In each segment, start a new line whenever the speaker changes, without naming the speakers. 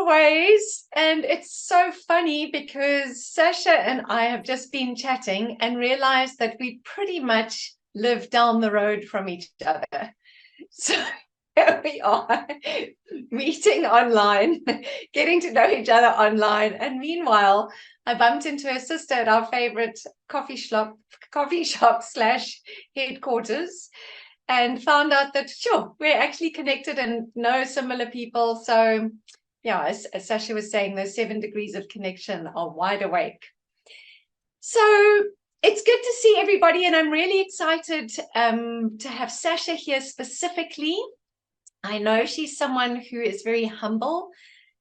always. And it's so funny because Sasha and I have just been chatting and realized that we pretty much live down the road from each other. So here we are, meeting online, getting to know each other online. And meanwhile, I bumped into her sister at our favorite coffee shop slash headquarters, and found out that, sure, we're actually connected and know similar people. So yeah, as Sasha was saying, those 7 degrees of connection are wide awake. So it's good to see everybody, and I'm really excited to have Sasha here specifically. I know she's someone who is very humble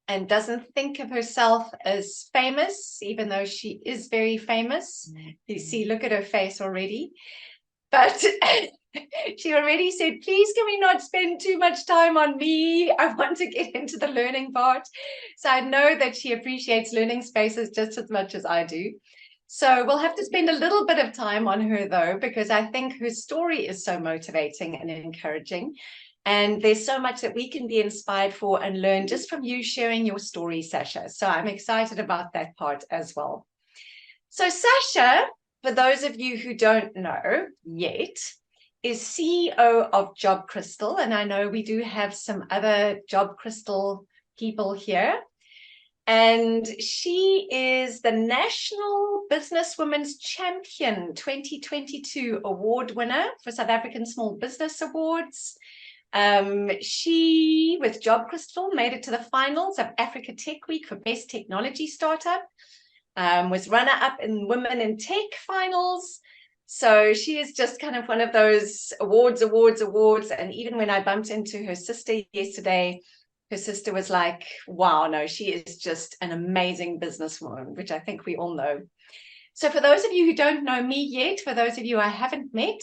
and doesn't think of herself as famous, even though she is very famous. You see, look at her face already. But she already said, please, can we not spend too much time on me? I want to get into the learning part. So I know that she appreciates learning spaces just as much as I do. So we'll have to spend a little bit of time on her, though, because I think her story is so motivating and encouraging. And there's so much that we can be inspired for and learn just from you sharing your story, Sasha. So I'm excited about that part as well. So Sasha, for those of you who don't know yet, is CEO of Job Crystal. And I know we do have some other Job Crystal people here. And she is the National Businesswomen's Champion 2022 award winner for South African Small Business Awards. She, with Job Crystal, made it to the finals of Africa Tech Week for Best Technology Startup, was runner-up in Women in Tech finals. So she is just kind of one of those awards. And even when I bumped into her sister yesterday, her sister was like, wow, no, she is just an amazing businesswoman, which I think we all know. So for those of you who don't know me yet, for those of you I haven't met,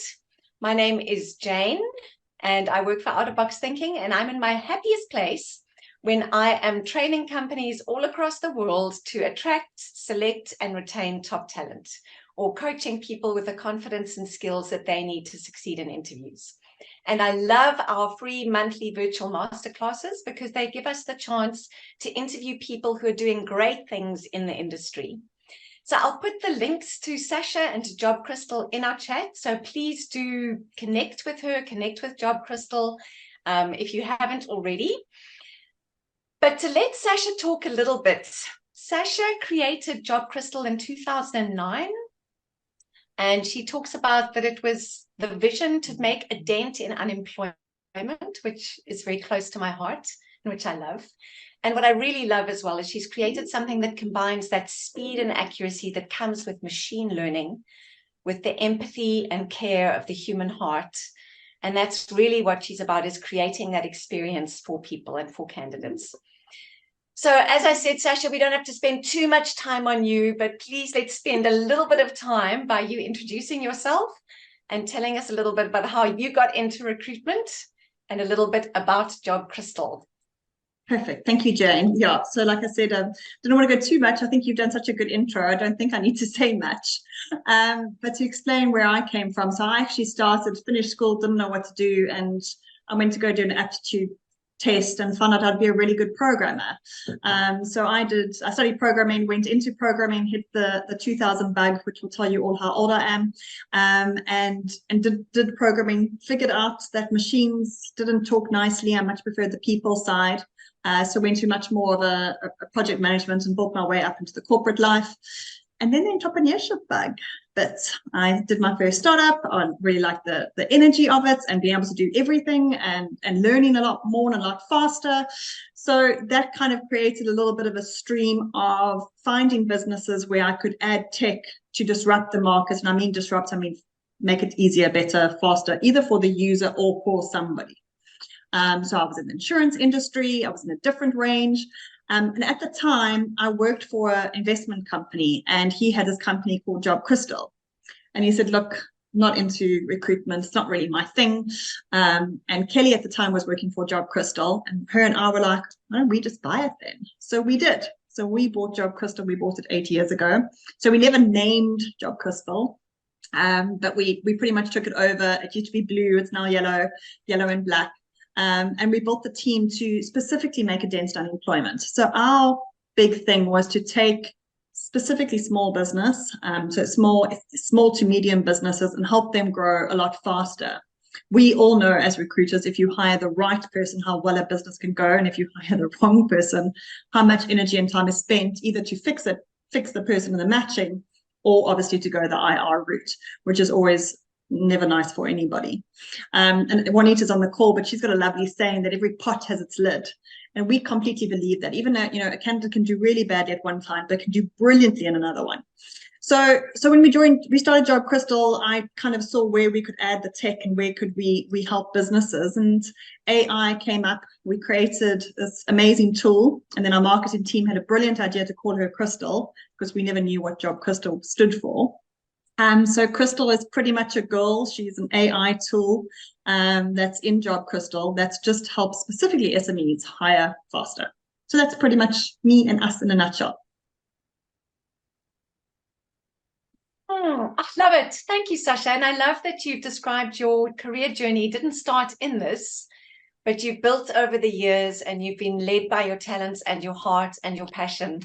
my name is Jane, and I work for Out of Box Thinking, and I'm in my happiest place when I am training companies all across the world to attract, select, and retain top talent, or coaching people with the confidence and skills that they need to succeed in interviews. And I love our free monthly virtual masterclasses because they give us the chance to interview people who are doing great things in the industry. So I'll put the links to Sasha and to Job Crystal in our chat. So please do connect with her, connect with Job Crystal if you haven't already. But to let Sasha talk a little bit, Sasha created Job Crystal in 2009. And she talks about that it was the vision to make a dent in unemployment, which is very close to my heart and which I love. And what I really love as well is she's created something that combines that speed and accuracy that comes with machine learning, with the empathy and care of the human heart. And that's really what she's about, is creating that experience for people and for candidates. So as I said, Sasha, we don't have to spend too much time on you, but please let's spend a little bit of time by you introducing yourself and telling us a little bit about how you got into recruitment and a little bit about Job Crystal.
Perfect. Thank you, Jane. Yeah, so like I said, I don't want to go too much. I think you've done such a good intro. I don't think I need to say much. But to explain where I came from, so I actually finished school, didn't know what to do, and I went to go do an aptitude test and found out I'd be a really good programmer. So I studied programming, went into programming, hit the 2000 bug, which will tell you all how old I am, and did programming, figured out that machines didn't talk nicely. I much preferred the people side. So went to much more of a project management and built my way up into the corporate life. And then the entrepreneurship bug. But I did my first startup. I really liked the energy of it and being able to do everything and learning a lot more and a lot faster. So that kind of created a little bit of a stream of finding businesses where I could add tech to disrupt the market. And I mean disrupt, I mean make it easier, better, faster, either for the user or for somebody. So I was in the insurance industry. I was in a different range. And at the time, I worked for an investment company, and he had this company called Job Crystal. And he said, look, not into recruitment. It's not really my thing. And Kelly at the time was working for Job Crystal, and her and I were like, why don't we just buy it then? So we did. So we bought Job Crystal. We bought it 8 years ago. So we never named Job Crystal. But we pretty much took it over. It used to be blue. It's now yellow and black. And we built the team to specifically make a dent on unemployment. So our big thing was to take specifically small business, so small to medium businesses, and help them grow a lot faster. We all know as recruiters, if you hire the right person, how well a business can go, and if you hire the wrong person, how much energy and time is spent either to fix the person in the matching, or obviously to go the IR route, which is always never nice for anybody. And Juanita's on the call, but she's got a lovely saying that every pot has its lid. And we completely believe that, even though, a candidate can do really badly at one time, but can do brilliantly in another one. So when we started Job Crystal, I kind of saw where we could add the tech and where could we help businesses. And AI came up. We created this amazing tool, and then our marketing team had a brilliant idea to call her Crystal, because we never knew what Job Crystal stood for. So Crystal is pretty much a girl. She's an AI tool that's in Job Crystal that's just helps specifically SMEs hire faster. So that's pretty much me and us in a nutshell.
Oh, I love it. Thank you, Sasha. And I love that you've described your career journey. It didn't start in this, but you've built over the years, and you've been led by your talents and your heart and your passion.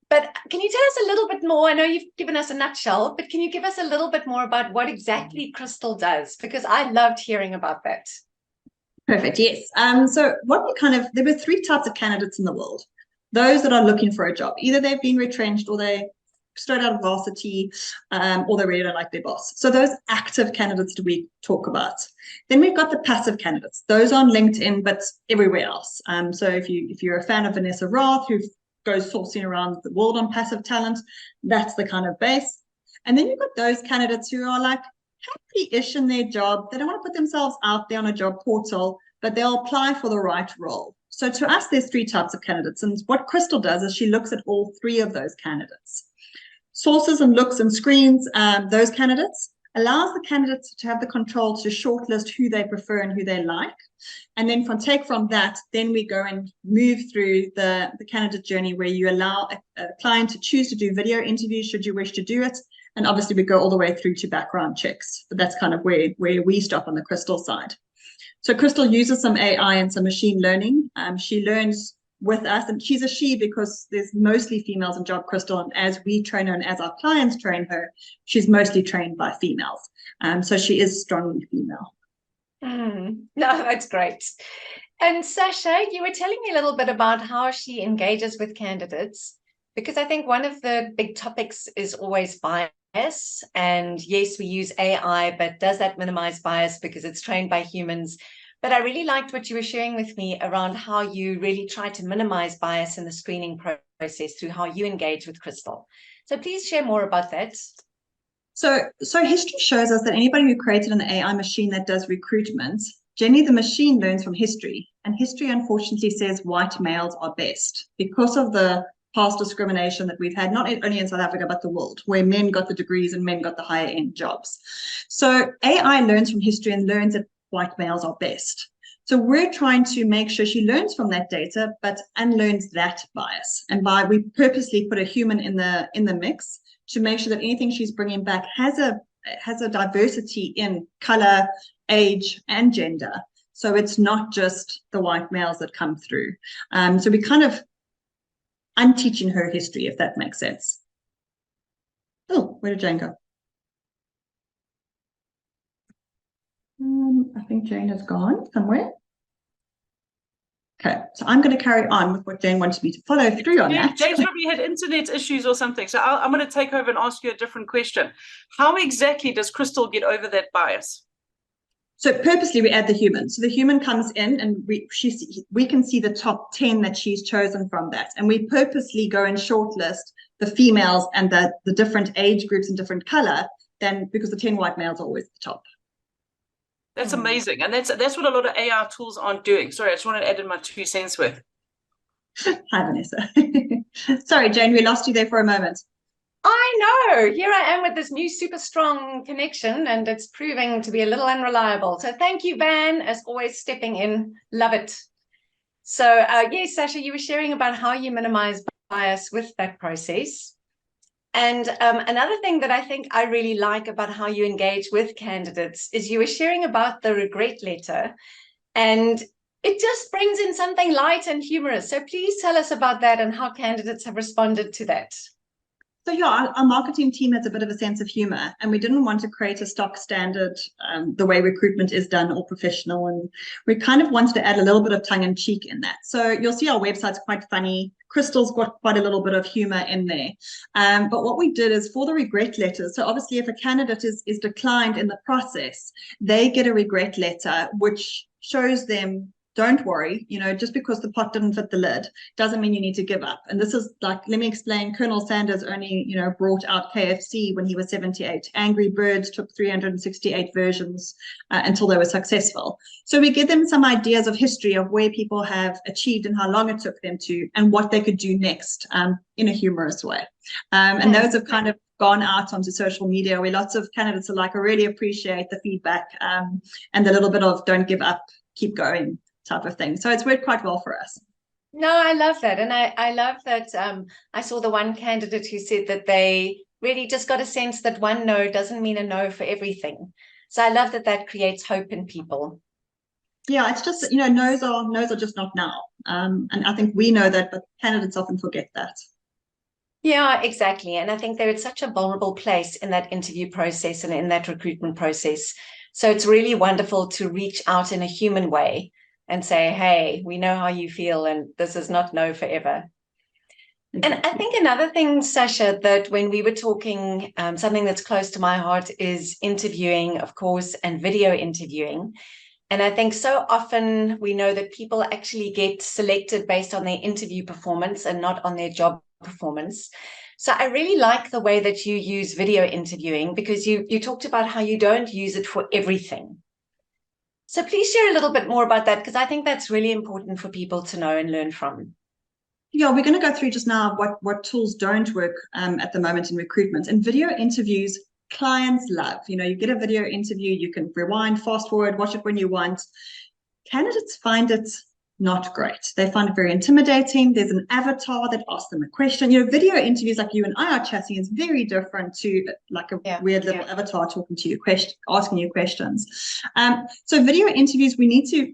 But can you tell us a little bit more? I know you've given us a nutshell, but can you give us a little bit more about what exactly Crystal does? Because I loved hearing about that.
Perfect. Yes. So there were three types of candidates in the world. Those that are looking for a job, either they've been retrenched, or they straight out of varsity, or they really don't like their boss. So those active candidates do we talk about. Then we've got the passive candidates. Those on LinkedIn, but everywhere else. So if you're a fan of Vanessa Roth, who goes sourcing around the world on passive talent, that's the kind of base. And then you've got those candidates who are like happy-ish in their job. They don't want to put themselves out there on a job portal, but they'll apply for the right role. So to us, there's three types of candidates. And what Crystal does is she looks at all three of those candidates. Sources and looks and screens those candidates, allows the candidates to have the control to shortlist who they prefer and who they like. And then from that, then we go and move through the candidate journey, where you allow a client to choose to do video interviews should you wish to do it. And obviously we go all the way through to background checks, but that's kind of where we stop on the Crystal side. So Crystal uses some AI and some machine learning. She learns with us, and she's a she because there's mostly females in Job Crystal, and as we train her and as our clients train her, she's mostly trained by females. So she is strongly female.
No, that's great. And Sasha, you were telling me a little bit about how she engages with candidates, because I think one of the big topics is always bias. And yes, we use AI, but does that minimize bias because it's trained by humans? But I really liked what you were sharing with me around how you really try to minimize bias in the screening process through how you engage with Crystal. So please share more about that.
So history shows us that anybody who created an AI machine that does recruitment, generally the machine learns from history. And history, unfortunately, says white males are best because of the past discrimination that we've had, not only in South Africa, but the world, where men got the degrees and men got the higher end jobs. So AI learns from history and learns that white males are best. So we're trying to make sure she learns from that data, but unlearns that bias. And we purposely put a human in the mix to make sure that anything she's bringing back has a diversity in color, age, and gender. So it's not just the white males that come through. So we kind of unteaching her history, if that makes sense. Oh, where did Jane go? I think Jane has gone somewhere. Okay, so I'm going to carry on with what Jane wanted me to follow through on that.
Jane probably had internet issues or something. So I'm going to take over and ask you a different question. How exactly does Crystal get over that bias?
So purposely we add the human. So the human comes in and we can see the top 10 that she's chosen from that. And we purposely go and shortlist the females and the different age groups and different color, then because the 10 white males are always the top.
That's amazing. And that's what a lot of AI tools aren't doing. Sorry, I just wanted to add in my 2 cents worth.
Hi, Vanessa. Sorry, Jane, we lost you there for a moment.
I know. Here I am with this new super strong connection, and it's proving to be a little unreliable. So thank you, Van, as always, stepping in. Love it. So yes, Sasha, you were sharing about how you minimize bias with that process. And another thing that I think I really like about how you engage with candidates is you were sharing about the regret letter. And it just brings in something light and humorous. So please tell us about that and how candidates have responded to that.
So yeah, our marketing team has a bit of a sense of humor, and we didn't want to create a stock standard the way recruitment is done or professional, and we kind of wanted to add a little bit of tongue in cheek in that. So you'll see our website's quite funny. Crystal's got quite a little bit of humor in there. But what we did is for the regret letters, so obviously if a candidate is declined in the process, they get a regret letter which shows them, don't worry, just because the pot didn't fit the lid doesn't mean you need to give up. And this is like, let me explain, Colonel Sanders only, brought out KFC when he was 78. Angry Birds took 368 versions until they were successful. So we give them some ideas of history of where people have achieved and how long it took them to, and what they could do next in a humorous way. And those have kind of gone out onto social media where lots of candidates are like, I really appreciate the feedback and the little bit of don't give up, keep going type of thing. So it's worked quite well for us.
No, I love that. And I love that I saw the one candidate who said that they really just got a sense that one no doesn't mean a no for everything. So I love that that creates hope in people.
Yeah, it's just, no's are just not now. And I think we know that, but candidates often forget that.
Yeah, exactly. And I think they're at such a vulnerable place in that interview process and in that recruitment process. So it's really wonderful to reach out in a human way and say, hey, we know how you feel, and this is not no forever. Exactly. And I think another thing, Sasha, that when we were talking, something that's close to my heart is interviewing, of course, and video interviewing. And I think so often we know that people actually get selected based on their interview performance and not on their job performance. So I really like the way that you use video interviewing, because you talked about how you don't use it for everything. So please share a little bit more about that, because I think that's really important for people to know and learn from.
Yeah, we're going to go through just now what tools don't work at the moment in recruitment. And video interviews, clients love. You get a video interview, you can rewind, fast forward, watch it when you want. Candidates find it not great. They find it very intimidating. There's an avatar that asks them a question. Video interviews like you and I are chatting is very different to like a weird little avatar talking to you, asking you questions. So video interviews, we need to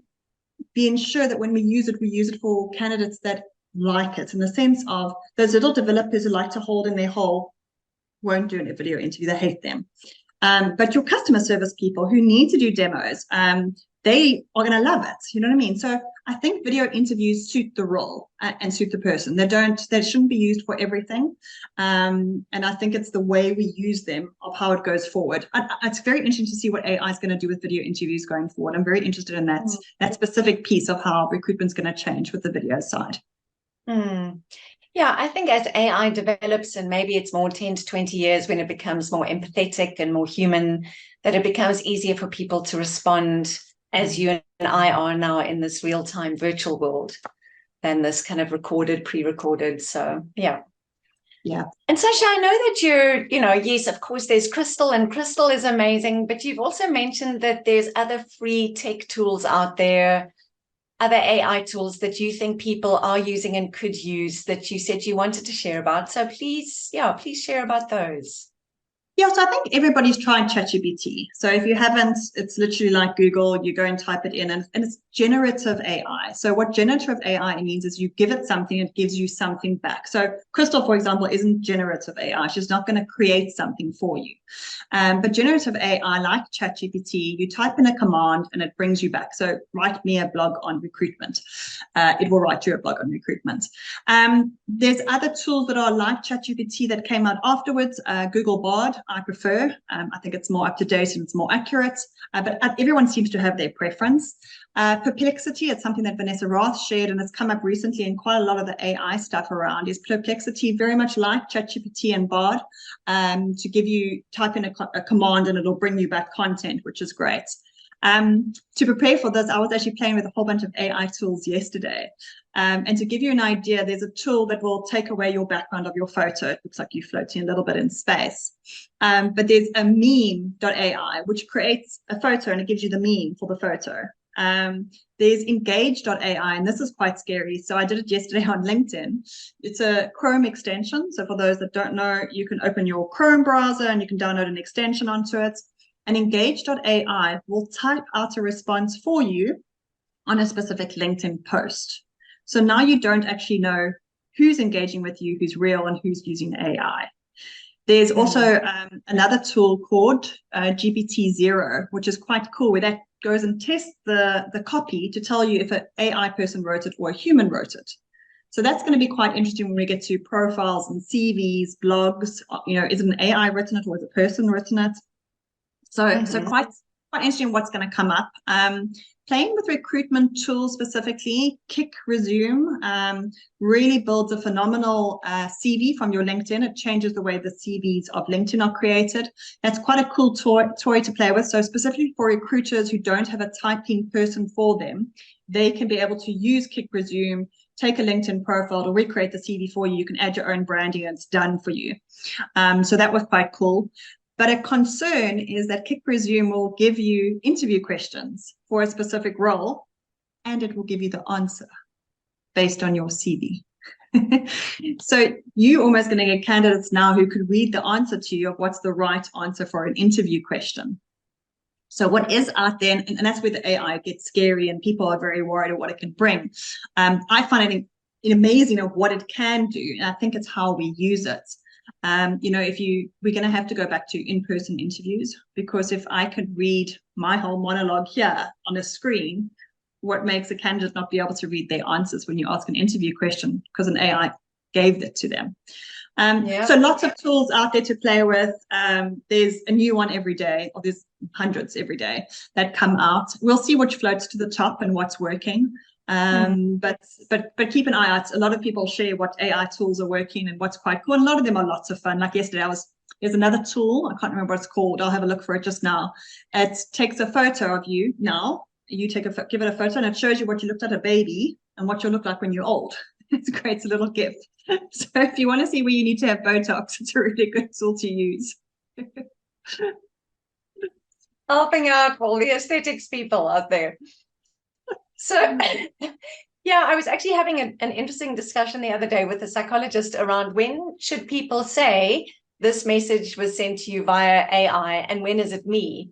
be ensure that when we use it for candidates that like it, in the sense of those little developers who like to hold in their hole won't do a video interview. They hate them. But your customer service people who need to do demos, they are going to love it. You know what I mean? So I think video interviews suit the role and suit the person. They shouldn't be used for everything. And I think it's the way we use them of how it goes forward. It's very interesting to see what AI is going to do with video interviews going forward. I'm very interested in that specific piece of how recruitment's going to change with the video side.
Yeah, I think as AI develops, and maybe it's more 10 to 20 years when it becomes more empathetic and more human, that it becomes easier for people to respond as you and I are now in this real-time virtual world than this kind of recorded, pre-recorded. So, yeah.
Yeah.
And Sasha, I know that you're, yes, of course, there's Crystal, and Crystal is amazing, but you've also mentioned that there's other free tech tools out there, other AI tools that you think people are using and could use that you said you wanted to share about. So please share about those.
Yeah, so I think everybody's tried ChatGPT. So if you haven't, it's literally like Google. You go and type it in, and it's generative AI. So what generative AI means is you give it something, it gives you something back. So Crystal, for example, isn't generative AI. She's not going to create something for you. But generative AI, like ChatGPT, you type in a command and it brings you back. So write me a blog on recruitment. It will write you a blog on recruitment. There's other tools that are like ChatGPT that came out afterwards. Google Bard, I prefer. I think it's more up to date and it's more accurate, but everyone seems to have their preference. Perplexity, it's something that Vanessa Roth shared, and it's come up recently in quite a lot of the AI stuff around, is Perplexity very much like ChatGPT and Bard, to give you, type in a command and it'll bring you back content, which is great. To prepare for this, I was actually playing with a whole bunch of AI tools yesterday. And to give you an idea, there's a tool that will take away your background of your photo. It looks like you're floating a little bit in space. But there's a meme.ai, which creates a photo and it gives you the meme for the photo. There's engage.ai, and this is quite scary. So I did it yesterday on LinkedIn. It's a Chrome extension. So for those that don't know, you can open your Chrome browser and you can download an extension onto it. And engage.ai will type out a response for you on a specific LinkedIn post. So now you don't actually know who's engaging with you, who's real, and who's using AI. There's also another tool called GPT-0, which is quite cool, where that goes and tests the copy to tell you if an AI person wrote it or a human wrote it. So that's going to be quite interesting when we get to profiles and CVs, blogs. Is it an AI written it or is a person written it? So quite interesting what's going to come up. Playing with recruitment tools specifically, Kick Resume really builds a phenomenal CV from your LinkedIn. It changes the way the CVs of LinkedIn are created. That's quite a cool toy to play with. So specifically for recruiters who don't have a typing person for them, they can be able to use Kick Resume, take a LinkedIn profile to recreate the CV for you. You can add your own branding and it's done for you. So that was quite cool. But a concern is that Kick Resume will give you interview questions for a specific role, and it will give you the answer based on your CV. So you're almost going to get candidates now who could read the answer to you of what's the right answer for an interview question. So what is out there, and that's where the AI gets scary and people are very worried of what it can bring. I find it amazing of what it can do, and I think it's how we use it. We're going to have to go back to in-person interviews, because if I could read my whole monologue here on a screen, what makes a candidate not be able to read their answers when you ask an interview question because an AI gave that to them? So lots of tools out there to play with. There's a new one every day, or there's hundreds every day that come out. We'll see which floats to the top and what's working. But keep an eye out. A lot of people share what AI tools are working and what's quite cool. And a lot of them are lots of fun. Like yesterday, there's another tool. I can't remember what it's called. I'll have a look for it just now. It takes a photo of you now. You give it a photo, and it shows you what you looked at a baby and what you'll look like when you're old. It creates a little gift. So if you want to see where you need to have Botox, it's a really good tool to use.
Helping out all the aesthetics people out there. So, yeah, I was actually having an interesting discussion the other day with a psychologist around when should people say this message was sent to you via AI and when is it me?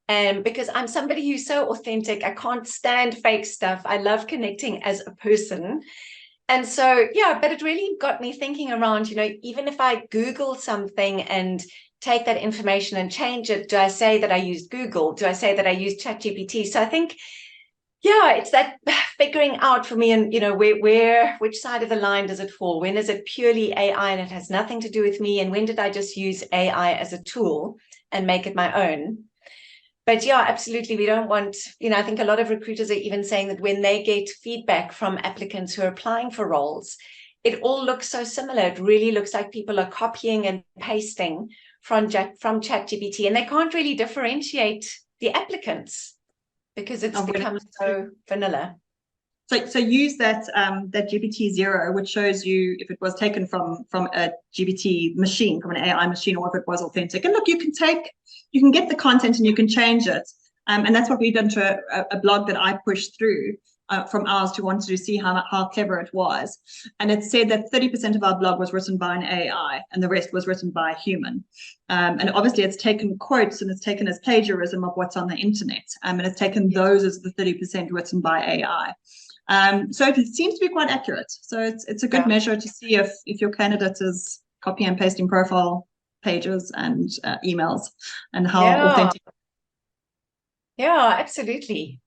And because I'm somebody who's so authentic, I can't stand fake stuff. I love connecting as a person. And so, yeah, but it really got me thinking around, even if I Google something and take that information and change it, do I say that I used Google? Do I say that I used ChatGPT? So I think, yeah, it's that figuring out for me, and which side of the line does it fall? When is it purely AI and it has nothing to do with me? And when did I just use AI as a tool and make it my own? But yeah, absolutely. We don't want, I think a lot of recruiters are even saying that when they get feedback from applicants who are applying for roles, it all looks so similar. It really looks like people are copying and pasting from ChatGPT, and they can't really differentiate the applicants because it's become so vanilla.
So use that GPT-0, which shows you if it was taken from a GPT machine, from an AI machine, or if it was authentic. And look, you can get the content and you can change it. And that's what we've done to a blog that I pushed through from ours to wanted to see how clever it was. And it said that 30% of our blog was written by an AI and the rest was written by a human. And obviously it's taken quotes and it's taken as plagiarism of what's on the internet. And it's taken those as the 30% written by AI. So it seems to be quite accurate. So it's a good measure to see if your candidate is copy and pasting profile pages and emails and how authentic.
Yeah, absolutely.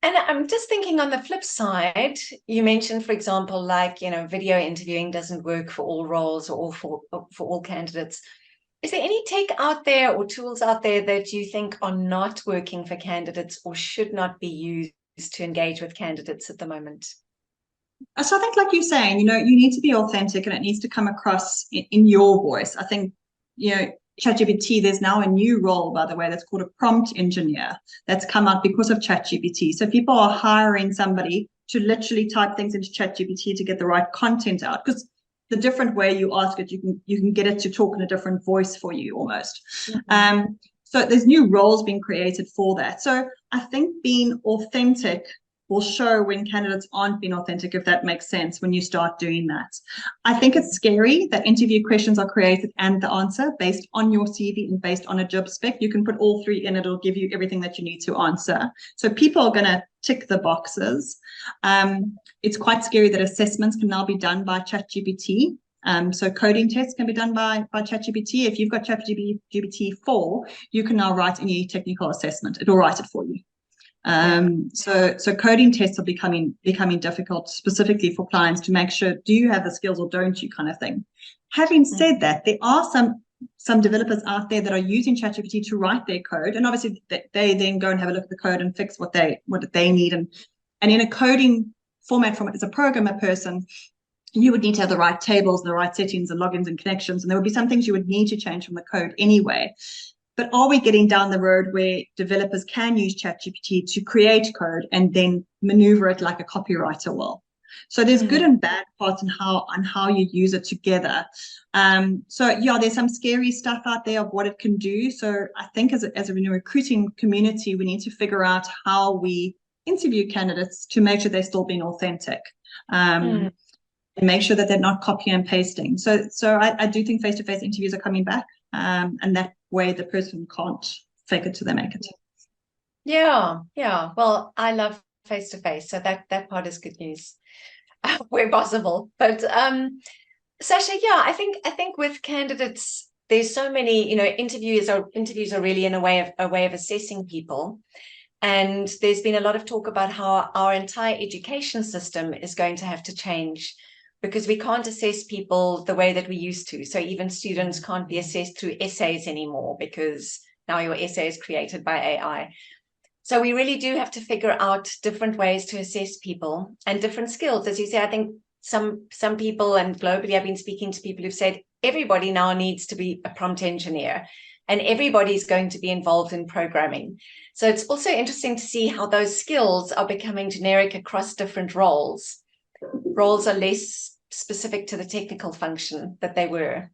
And I'm just thinking on the flip side, you mentioned, for example, video interviewing doesn't work for all roles or for all candidates. Is there any tech out there or tools out there that you think are not working for candidates or should not be used to engage with candidates at the moment?
So I think, like you're saying, you need to be authentic and it needs to come across in your voice. I think, ChatGPT, there's now a new role, by the way, that's called a prompt engineer that's come out because of ChatGPT. So people are hiring somebody to literally type things into ChatGPT to get the right content out, because the different way you ask it, you can get it to talk in a different voice for you almost. So there's new roles being created for that. So I think being authentic will show when candidates aren't being authentic, if that makes sense, when you start doing that. I think it's scary that interview questions are created and the answer based on your CV and based on a job spec. You can put all three in, it'll give you everything that you need to answer. So people are going to tick the boxes. It's quite scary that assessments can now be done by ChatGPT. So coding tests can be done by ChatGPT. If you've got ChatGPT 4, you can now write any technical assessment. It will write it for you. So coding tests are becoming difficult, specifically for clients, to make sure, do you have the skills or don't you, kind of thing. Having said that, there are some developers out there that are using ChatGPT to write their code, and obviously they then go and have a look at the code and fix what they need. And in a coding format, as a programmer person, you would need to have the right tables, the right settings and logins and connections, and there would be some things you would need to change from the code anyway. But are we getting down the road where developers can use ChatGPT to create code and then maneuver it like a copywriter will? So there's good and bad parts on how you use it together. So yeah, there's some scary stuff out there of what it can do. So I think as a recruiting community, we need to figure out how we interview candidates to make sure they're still being authentic. And make sure that they're not copying and pasting. So I do think face-to-face interviews are coming back, and that way the person can't fake it till they make it.
Yeah. Well, I love face-to-face, so that part is good news where possible. But Sasha, yeah, I think with candidates, there's so many, interviews are really in a way of assessing people. And there's been a lot of talk about how our entire education system is going to have to change, because we can't assess people the way that we used to. So even students can't be assessed through essays anymore, because now your essay is created by AI. So we really do have to figure out different ways to assess people and different skills. As you say, I think some people, and globally I've been speaking to people who've said everybody now needs to be a prompt engineer, and everybody's going to be involved in programming. So it's also interesting to see how those skills are becoming generic across different roles. Roles are less specific to the technical function that they were.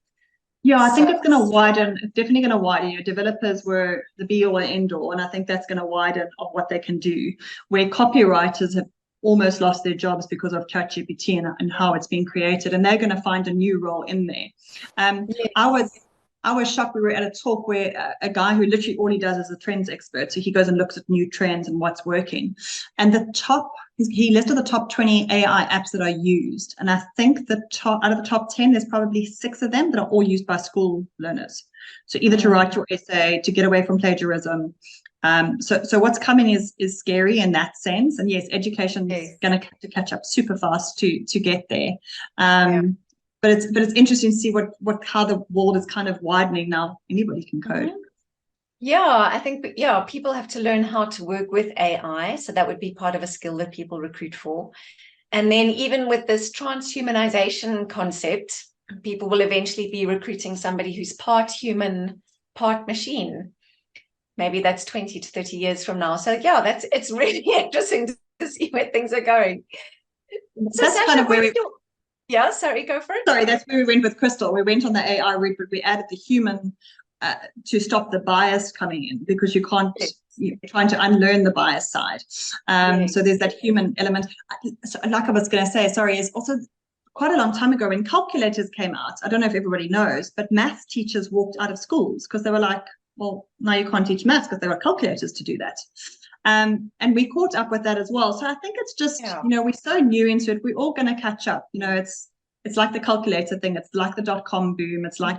Yeah, I think it's going to widen. It's definitely going to widen. Your developers were the be-all and end-all, and I think that's going to widen of what they can do. Where copywriters have almost lost their jobs because of ChatGPT and how it's been created, and they're going to find a new role in there. Yes. I was shocked. We were at a talk where a guy who literally all he does is a trends expert. So he goes and looks at new trends and what's working. And he listed the top 20 AI apps that are used. And I think out of the top 10, there's probably 6 of them that are all used by school learners. So either to write your essay, to get away from plagiarism. So what's coming is scary in that sense. And yes, education is going to have to catch up super fast to get there. But it's interesting to see how the world is kind of widening now. Anybody can code.
Yeah, I think people have to learn how to work with AI. So that would be part of a skill that people recruit for. And then even with this transhumanization concept, people will eventually be recruiting somebody who's part human, part machine. Maybe that's 20 to 30 years from now. So yeah, it's really interesting to see where things are going. So
that's
Sasha,
kind of where
yeah, sorry, go for it.
Sorry, that's where we went with Crystal. We went on the AI route, but we added the human to stop the bias coming in, because you're trying to unlearn the bias side. So there's that human element. So like I was going to say, sorry, is also quite a long time ago when calculators came out. I don't know if everybody knows, but maths teachers walked out of schools because they were like, well, now you can't teach maths because there are calculators to do that. And we caught up with that as well. So I think it's just, we're so new into it. We're all going to catch up. It's like the calculator thing. It's like the .com boom. It's like,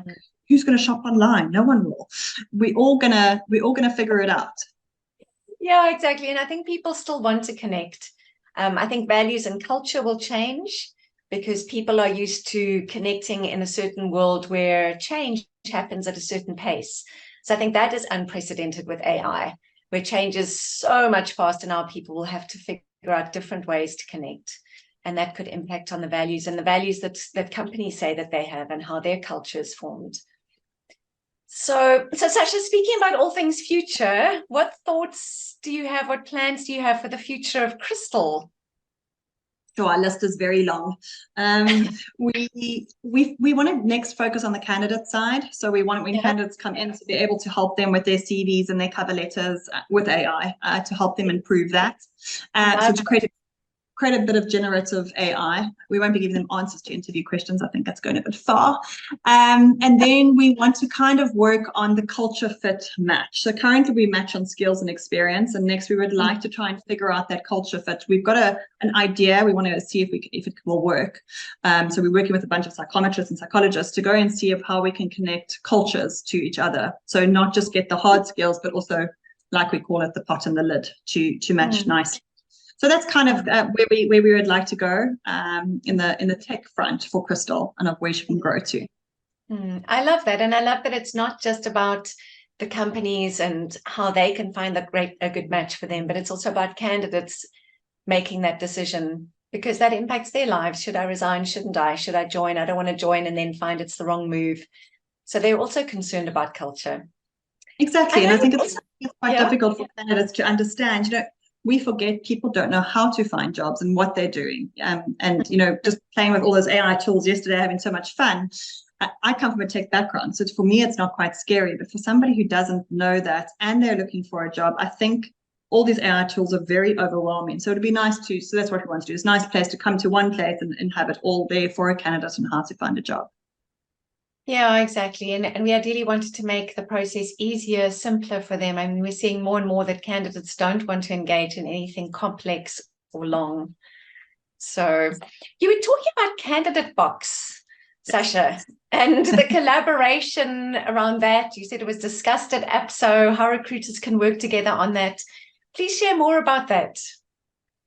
who's going to shop online? No one will. We're all gonna figure it out.
Yeah, exactly. And I think people still want to connect. I think values and culture will change because people are used to connecting in a certain world where change happens at a certain pace. So I think that is unprecedented with AI, where change is so much faster now. People will have to figure out different ways to connect, and that could impact on the values that companies say that they have and how their culture is formed. So Sasha, speaking about all things future, what thoughts do you have? What plans do you have for the future of Crystal?
So our list is very long. We want to next focus on the candidate side. So we want, when candidates come in, to be able to help them with their CVs and their cover letters with AI to help them improve that. So to create a bit of generative AI. We won't be giving them answers to interview questions. I think that's going a bit far. And then we want to kind of work on the culture fit match. So currently we match on skills and experience, and next we would like to try and figure out that culture fit. We've got an idea. We want to see if it will work. So we're working with a bunch of psychometrists and psychologists to go and see how we can connect cultures to each other. So not just get the hard skills, but also, like we call it, the pot and the lid to match nicely. So that's kind of where we would like to go in the tech front for Crystal, and of where she can grow to.
I love that, and I love that it's not just about the companies and how they can find a good match for them, but it's also about candidates making that decision, because that impacts their lives. Should I resign? Shouldn't I? Should I join? I don't want to join and then find it's the wrong move. So they're also concerned about culture.
Exactly, and I think it's quite difficult for candidates to understand. We forget people don't know how to find jobs and what they're doing. And just playing with all those AI tools yesterday, having so much fun. I come from a tech background, so for me, it's not quite scary. But for somebody who doesn't know that and they're looking for a job, I think all these AI tools are very overwhelming. So it'd be nice so that's what we want to do. It's a nice place to come to one place and have it all there for a candidate and how to find a job.
Yeah, exactly. And we ideally wanted to make the process easier, simpler for them. I mean, we're seeing more and more that candidates don't want to engage in anything complex or long. So you were talking about Candidate Box, Sasha, and the collaboration around that. You said it was discussed at APSO, how recruiters can work together on that. Please share more about that.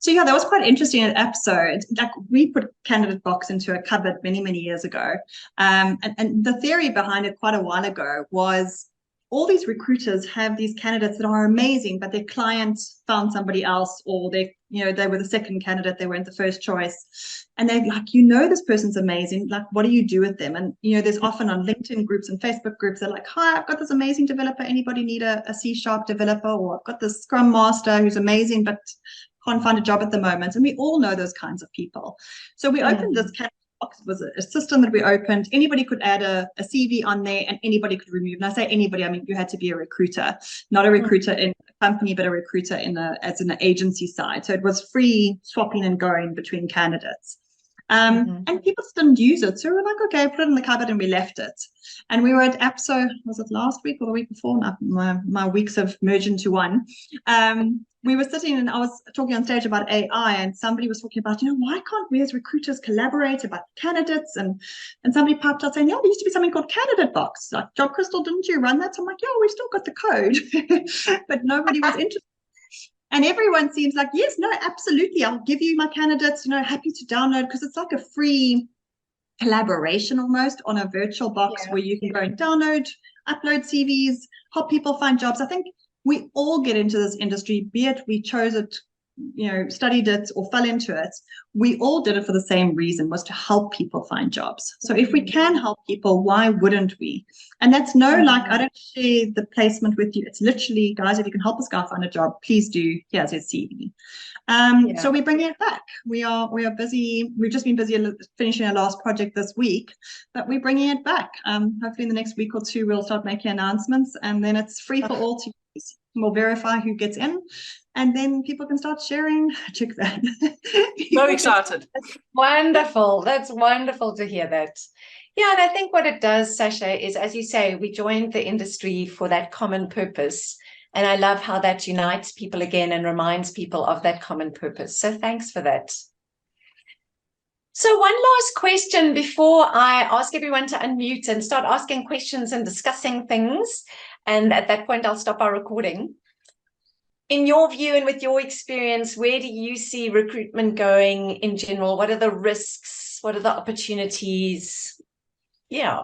So that was quite interesting at APSO. Like, we put Candidate Box into a cupboard many, many years ago. And the theory behind it quite a while ago was all these recruiters have these candidates that are amazing, but their clients found somebody else, or they were the second candidate, they weren't the first choice. And they're like, this person's amazing. Like, what do you do with them? And, there's often on LinkedIn groups and Facebook groups, they're like, hi, I've got this amazing developer. Anybody need a C# developer? Or I've got this Scrum Master who's amazing, but can't find a job at the moment. And we all know those kinds of people. So we opened this Candidate Box. It was a system that we opened. Anybody could add a CV on there, and anybody could remove. And I say anybody, I mean, you had to be a recruiter, not a recruiter in a company, but a recruiter as an agency side. So it was free swapping and going between candidates. And people didn't use it. So we were like, okay, put it in the cupboard, and we left it. And we were at APSO, was it last week or the week before? Now, my weeks have merged into one. We were sitting, and I was talking on stage about AI, and somebody was talking about, why can't we as recruiters collaborate about candidates? And somebody popped out saying, there used to be something called Candidate Box. Like, Job Crystal, didn't you run that? So I'm like, we've still got the code. But nobody was interested. And everyone seems like, yes, no, absolutely. I'll give you my candidates, happy to download, because it's like a free collaboration almost on a virtual box where you can go and download, upload CVs, help people find jobs. I think we all get into this industry, be it we chose it, studied it, or fell into it. We all did it for the same reason, was to help people find jobs. So if we can help people, why wouldn't we? And that's I don't share the placement with you. It's literally, guys, if you can help this guy find a job, please do. Here's his CV. So we're bringing it back. We are busy. We've just been busy finishing our last project this week, but we're bringing it back. Hopefully in the next week or two, we'll start making announcements, and then it's free for all to use. We'll verify who gets in, and then people can start sharing. Check that.
So excited.
That's wonderful. That's wonderful to hear that. Yeah, and I think what it does, Sasha, is, as you say, we joined the industry for that common purpose. And I love how that unites people again and reminds people of that common purpose. So thanks for that. So one last question before I ask everyone to unmute and start asking questions and discussing things. And at that point, I'll stop our recording. In your view and with your experience, where do you see recruitment going in general? What are the risks? What are the opportunities? Yeah.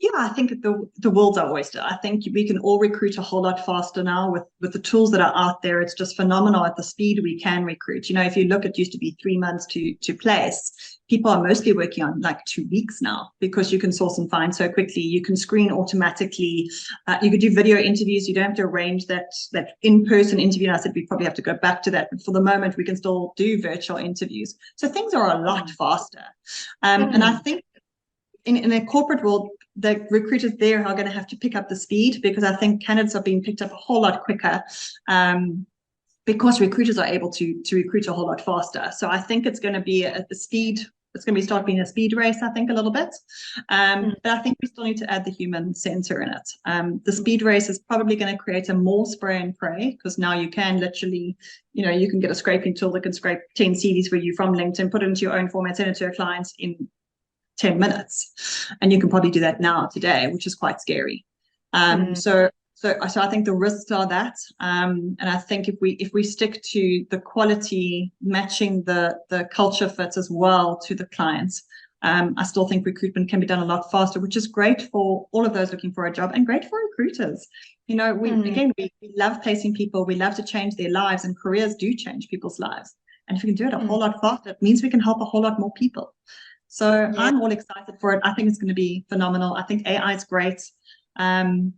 Yeah, I think the world's our oyster. I think we can all recruit a whole lot faster now with the tools that are out there. It's just phenomenal at the speed we can recruit. You know, if you look, it used to be 3 months to place. People are mostly working on like 2 weeks now because you can source and find so quickly. You can screen automatically. You could do video interviews. You don't have to arrange that in-person interview. And I said we probably have to go back to that, but for the moment we can still do virtual interviews. So things are a lot faster. And I think in a corporate world, the recruiters there are going to have to pick up the speed, because I think candidates are being picked up a whole lot quicker, because recruiters are able to recruit a whole lot faster. So I think it's going to be a speed. It's going to start being a speed race, I think, a little bit. But I think we still need to add the human sensor in it. The speed race is probably going to create a more spray and pray, because now you can literally, you know, you can get a scraping tool that can scrape 10 CVs for you from LinkedIn, put it into your own format, send it to your clients in 10 minutes, and you can probably do that now today, which is quite scary. So I think the risks are that, and I think if we stick to the quality, matching the culture fit as well to the clients, I still think recruitment can be done a lot faster, which is great for all of those looking for a job and great for recruiters. You know, we love placing people, we love to change their lives, and careers do change people's lives. And if we can do it a whole lot faster, it means we can help a whole lot more people. So I'm all excited for it. I think it's going to be phenomenal. I think AI is great. And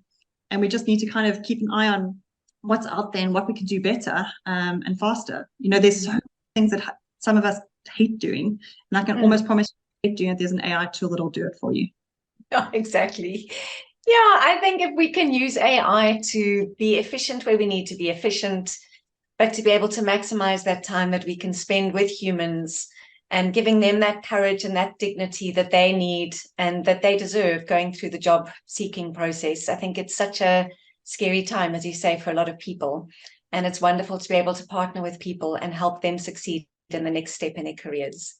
we just need to kind of keep an eye on what's out there and what we can do better and faster. You know, there's so many things that some of us hate doing. And I can almost promise you hate doing it. There's an AI tool that'll do it for you.
Oh, exactly. Yeah, I think if we can use AI to be efficient where we need to be efficient, but to be able to maximize that time that we can spend with humans, and giving them that courage and that dignity that they need and that they deserve going through the job seeking process. I think it's such a scary time, as you say, for a lot of people. And it's wonderful to be able to partner with people and help them succeed in the next step in their careers.